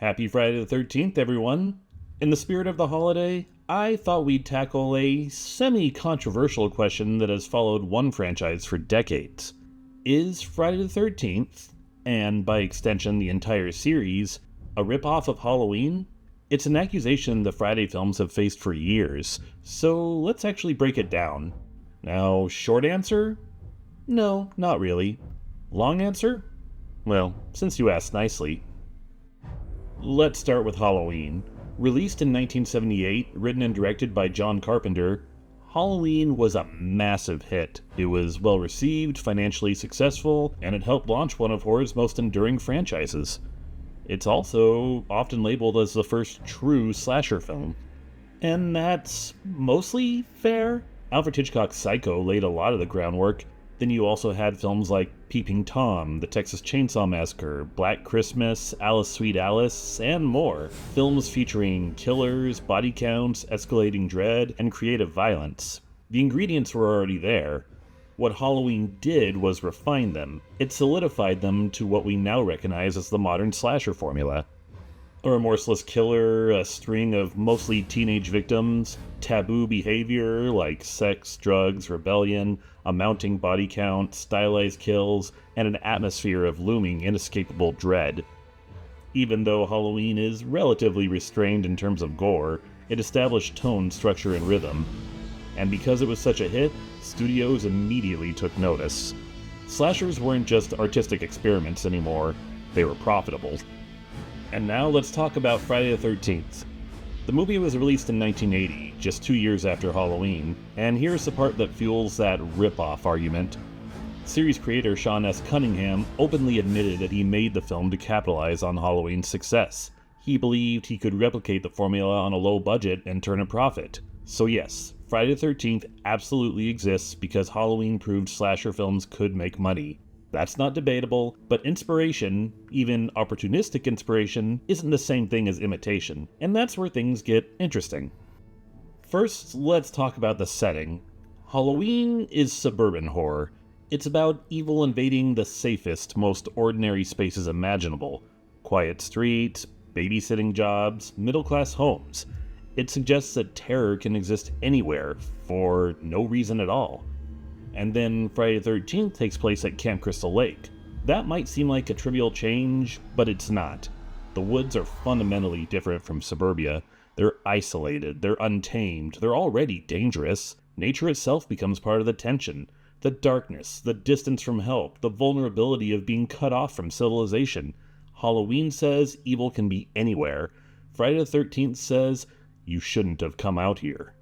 Happy Friday the 13th, everyone. In the spirit of the holiday, I thought we'd tackle a semi-controversial question that has followed one franchise for decades. Is Friday the 13th, and by extension the entire series, a ripoff of Halloween? It's an accusation the Friday films have faced for years, so let's actually break it down. Now, short answer? No, not really. Long answer? Well, since you asked nicely. Let's start with Halloween. Released in 1978, written and directed by John Carpenter, Halloween was a massive hit. It was well received, financially successful, and it helped launch one of horror's most enduring franchises. It's also often labeled as the first true slasher film. And that's mostly fair. Alfred Hitchcock's Psycho laid a lot of the groundwork. Then you also had films like Peeping Tom, The Texas Chainsaw Massacre, Black Christmas, Alice Sweet Alice, and more. Films featuring killers, body counts, escalating dread, and creative violence. The ingredients were already there. What Halloween did was refine them. It solidified them to what we now recognize as the modern slasher formula. A remorseless killer, a string of mostly teenage victims, taboo behavior like sex, drugs, rebellion, a mounting body count, stylized kills, and an atmosphere of looming, inescapable dread. Even though Halloween is relatively restrained in terms of gore, it established tone, structure, and rhythm. And because it was such a hit, studios immediately took notice. Slashers weren't just artistic experiments anymore, they were profitable. And now let's talk about Friday the 13th. The movie was released in 1980, just 2 years after Halloween, and here's the part that fuels that rip-off argument. Series creator Sean S. Cunningham openly admitted that he made the film to capitalize on Halloween's success. He believed he could replicate the formula on a low budget and turn a profit. So yes, Friday the 13th absolutely exists because Halloween proved slasher films could make money. That's not debatable, but inspiration, even opportunistic inspiration, isn't the same thing as imitation, and that's where things get interesting. First, let's talk about the setting. Halloween is suburban horror. It's about evil invading the safest, most ordinary spaces imaginable. Quiet streets, babysitting jobs, middle-class homes. It suggests that terror can exist anywhere, for no reason at all. And then Friday the 13th takes place at Camp Crystal Lake. That might seem like a trivial change, but it's not. The woods are fundamentally different from suburbia. They're isolated, they're untamed, they're already dangerous. Nature itself becomes part of the tension. The darkness, the distance from help, the vulnerability of being cut off from civilization. Halloween says evil can be anywhere. Friday the 13th says, you shouldn't have come out here.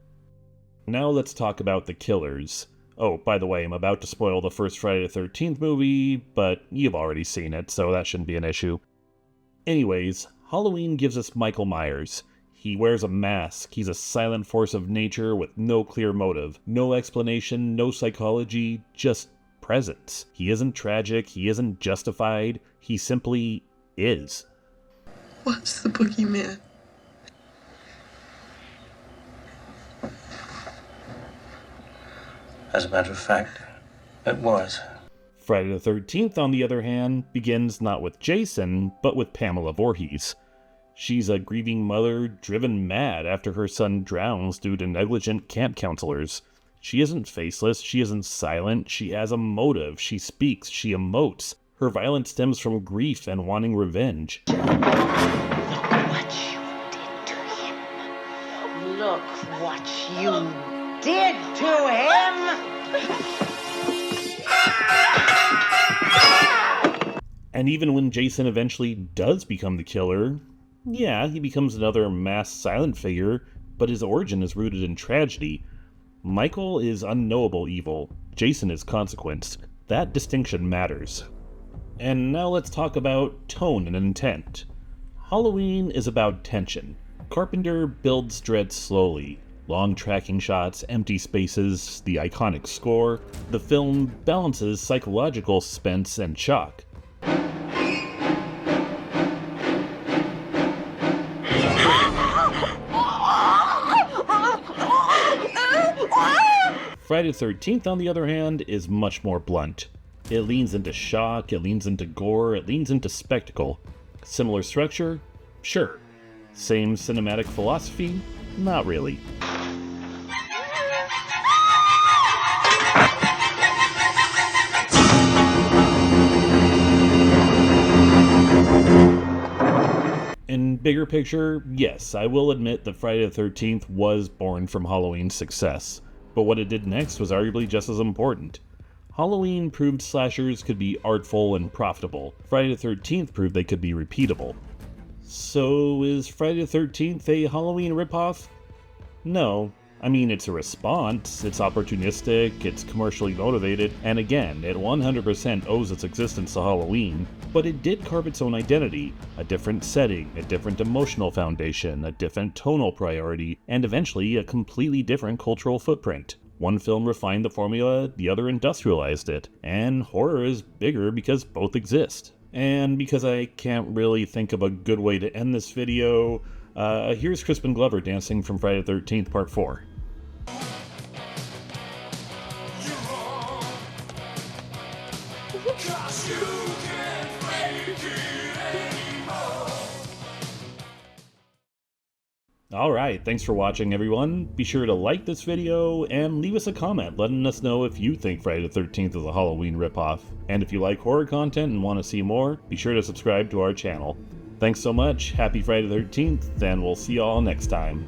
Now let's talk about the killers. Oh, by the way, I'm about to spoil the first Friday the 13th movie, but you've already seen it, so that shouldn't be an issue. Anyways, Halloween gives us Michael Myers. He wears a mask, he's a silent force of nature with no clear motive, no explanation, no psychology, just presence. He isn't tragic, he isn't justified, he simply is. What's the boogeyman? As a matter of fact, it was. Friday the 13th, on the other hand, begins not with Jason, but with Pamela Voorhees. She's a grieving mother driven mad after her son drowns due to negligent camp counselors. She isn't faceless, she isn't silent, she has a motive, she speaks, she emotes. Her violence stems from grief and wanting revenge. Look what you did to him. Look what you did to him! And even when Jason eventually does become the killer, yeah, he becomes another masked silent figure, but his origin is rooted in tragedy. Michael is unknowable evil, Jason is consequence. That distinction matters. And now let's talk about tone and intent. Halloween is about tension. Carpenter builds dread slowly. Long tracking shots, empty spaces, the iconic score. The film balances psychological suspense and shock. Friday the 13th, on the other hand, is much more blunt. It leans into shock, it leans into gore, it leans into spectacle. Similar structure? Sure. Same cinematic philosophy? Not really. In bigger picture, yes, I will admit that Friday the 13th was born from Halloween's success, but what it did next was arguably just as important. Halloween proved slashers could be artful and profitable. Friday the 13th proved they could be repeatable. So is Friday the 13th a Halloween ripoff? No. I mean, it's a response, it's opportunistic, it's commercially motivated, and again, it 100% owes its existence to Halloween, but it did carve its own identity, a different setting, a different emotional foundation, a different tonal priority, and eventually a completely different cultural footprint. One film refined the formula, the other industrialized it, and horror is bigger because both exist. And because I can't really think of a good way to end this video, here's Crispin Glover dancing from Friday the 13th Part 4. Alright, thanks for watching everyone. Be sure to like this video and leave us a comment letting us know if you think Friday the 13th is a Halloween ripoff. And if you like horror content and want to see more, be sure to subscribe to our channel. Thanks so much, happy Friday the 13th, and we'll see y'all next time.